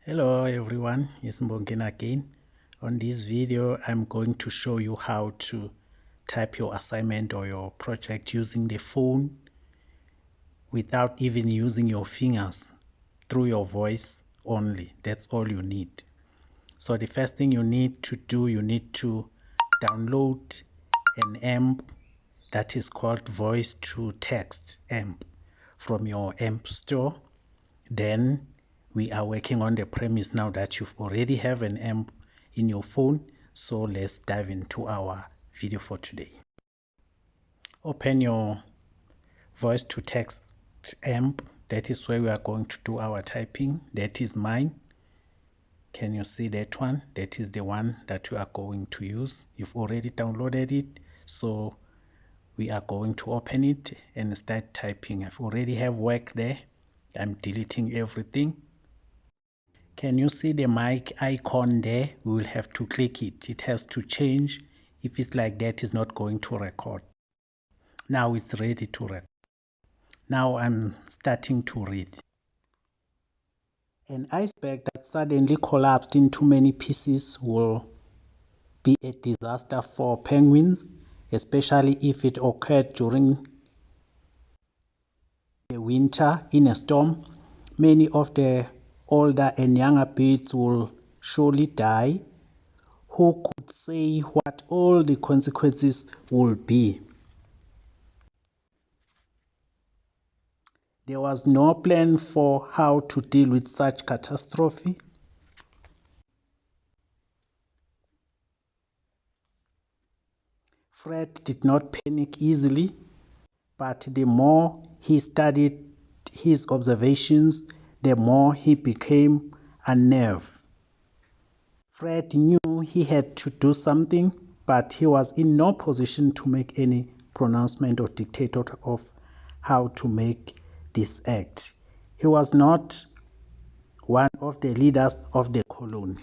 Hello everyone, it's Mbongeni again. On this video, I'm going to show you how to type your assignment or your project using the phone without even using your fingers, through your voice only. That's all you need. So the first thing you need to do, you need to download an AMP that is called voice to text AMP from your AMP store. Then we are working on the premise now that you already have an AMP in your phone. So let's dive into our video for today. Open your voice to text AMP. That is where we are going to do our typing. That is mine. Can you see that one? That is the one that we are going to use. You've already downloaded it, so we are going to open it and start typing. I've already have work there. I'm deleting everything. Can you see the mic icon there? We will have to click it. It has to change. If it's like that, it's not going to record. Now it's ready to record. Now I'm starting to read. An iceberg that suddenly collapsed into many pieces will be a disaster for penguins, especially if it occurred during the winter in a storm. Many of the older and younger birds will surely die. Who could say what all the consequences will be? There was no plan for how to deal with such catastrophe. Fred did not panic easily, but the more he studied his observations, the more he became unnerved. Fred knew he had to do something, but he was in no position to make any pronouncement or dictate of how to make this act. He was not one of the leaders of the colony.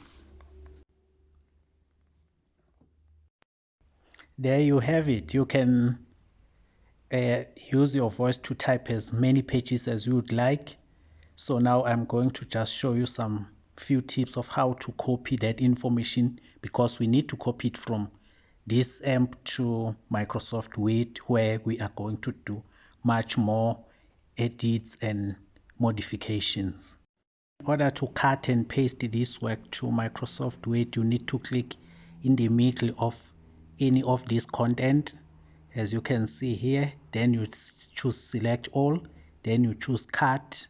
There you have it. You can use your voice to type as many pages as you would like. So now I'm going to just show you some few tips of how to copy that information, because we need to copy it from this AMP to Microsoft Word, where we are going to do much more edits and modifications. In order to cut and paste this work to Microsoft Word, you need to click in the middle of any of this content, as you can see here. Then you choose select all, then you choose cut.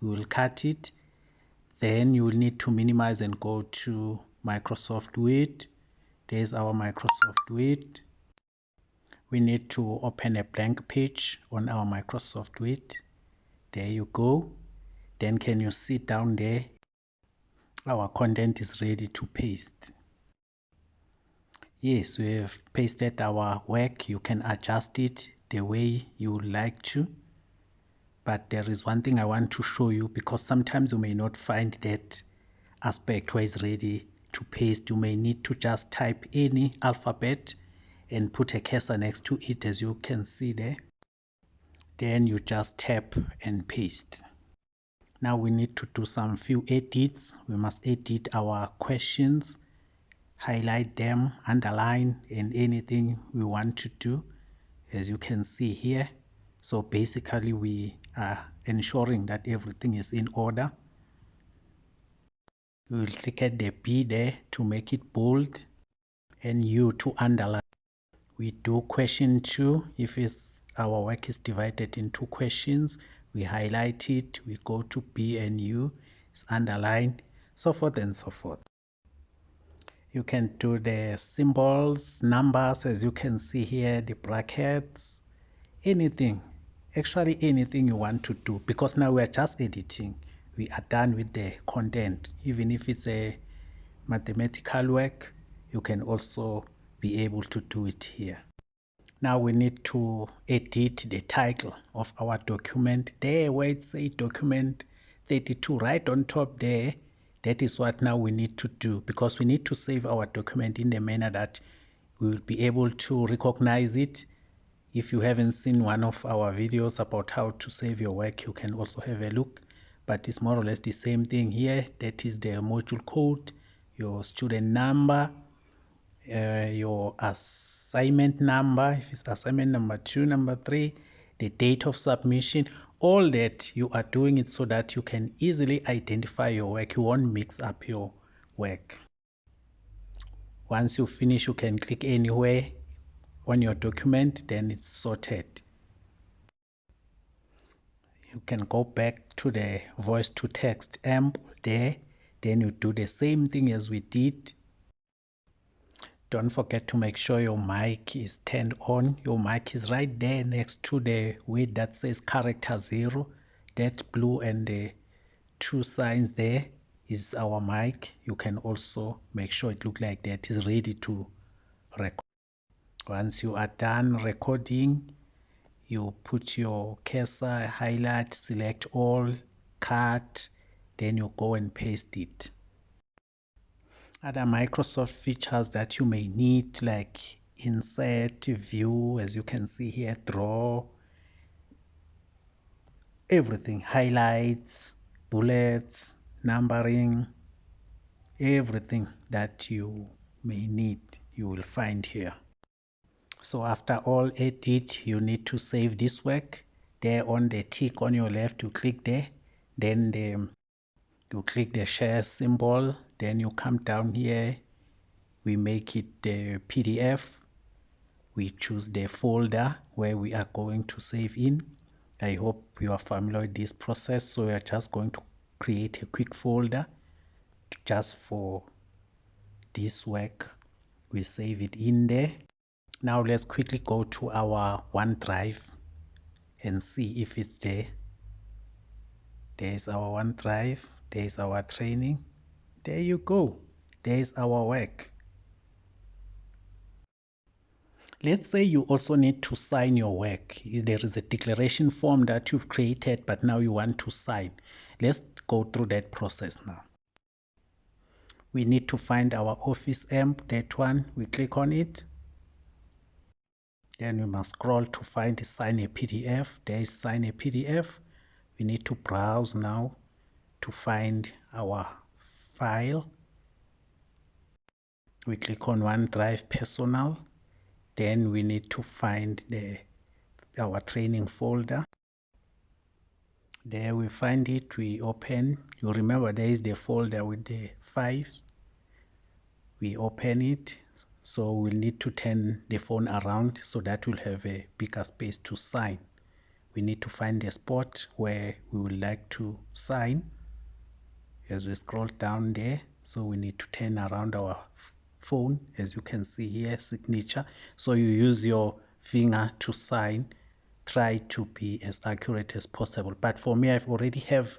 We will cut it. Then you will need to minimize and go to Microsoft Word. There's our Microsoft Word. We need to open a blank page on our Microsoft Word. There you go. Then can you see down there, our content is ready to paste. Yes, we have pasted our work. You can adjust it the way you would like to. But there is one thing I want to show you, because sometimes you may not find that aspect where it's ready to paste. You may need to just type any alphabet and put a cursor next to it, as you can see there. Then you just tap and paste. Now we need to do some few edits. We must edit our questions, highlight them, underline, and anything we want to do, as you can see here. So basically we are ensuring that everything is in order. We will click at the B there to make it bold, and U to underline. We do question 2. If our work is divided into questions, we highlight it, we go to B and U, it's underlined, so forth and so forth. You can do the symbols, numbers, as you can see here, the brackets, anything, actually anything you want to do, because now we are just editing. We are done with the content. Even if it's a mathematical work, you can also be able to do it here. Now we need to edit the title of our document. There where it says document 32, right on top there, that is what now we need to do, because we need to save our document in the manner that we will be able to recognize it. If you haven't seen one of our videos about how to save your work, you can also have a look. but it's more or less the same thing here. That is the module code, your student number, your assignment number, if it's assignment number 2, number 3, the date of submission. All that you are doing it so that you can easily identify your work. You won't mix up your work. Once you finish, you can click anywhere on your document, then it's sorted. You can go back to the voice to text amp there, then you do the same thing as we did. Don't forget to make sure your mic is turned on. Your mic is right there next to the word that says character 0. That blue and the 2 signs there is our mic. You can also make sure it looks like that is ready to record. Once you are done recording, you put your cursor, highlight, select all, cut, then you go and paste it. Other Microsoft features that you may need, like insert, view, as you can see here, draw, everything, highlights, bullets, numbering, everything that you may need, you will find here. So after all edit, you need to save this work. There on the tick on your left, you click there, then you click the share symbol, then you come down here, we make it the PDF, we choose the folder where we are going to save in. I hope you are familiar with this process, so we are just going to create a quick folder just for this work. We save it in there. Now let's quickly go to our OneDrive and see if it's there. There's our OneDrive, there's our training. There you go, there's our work. Let's say you also need to sign your work. There is a declaration form that you've created, but now you want to sign. Let's go through that process now. We need to find our Office amp, that one. We click on it. Then we must scroll to find the sign a PDF. There is sign a PDF. We need to browse now to find our file. We click on OneDrive Personal. Then we need to find our training folder. There we find it, we open. You remember there is the folder with the 5s. We open it, so we'll need to turn the phone around so that we'll have a bigger space to sign. We need to find a spot where we would like to sign. As we scroll down there, so we need to turn around our phone, as you can see here, signature. So you use your finger to sign. Try to be as accurate as possible, but for me, I've already have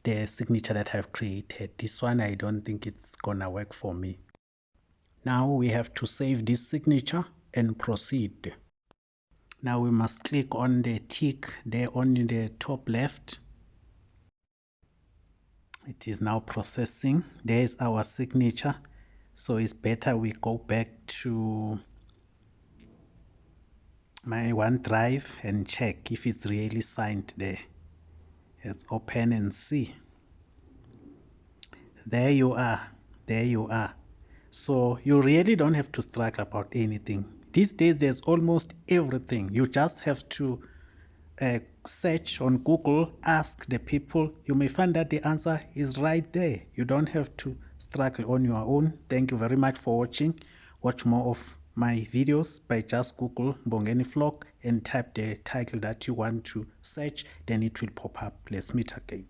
the signature that I've created. This one, I don't think it's gonna work for me. Now we have to save this signature and proceed. Now we must click on the tick there on the top left. It is now processing. There is our signature, so it's better we go back to my OneDrive and check if it's really signed there. Let's open and see. There you are, there you are. So you really don't have to struggle about anything. These days there's almost everything. You just have to search on Google, ask the people. You may find that the answer is right there. You don't have to struggle on your own. Thank you very much for watching. Watch more of my videos by just Google Mbongeni Vlog and type the title that you want to search, then it will pop up. Let's meet again.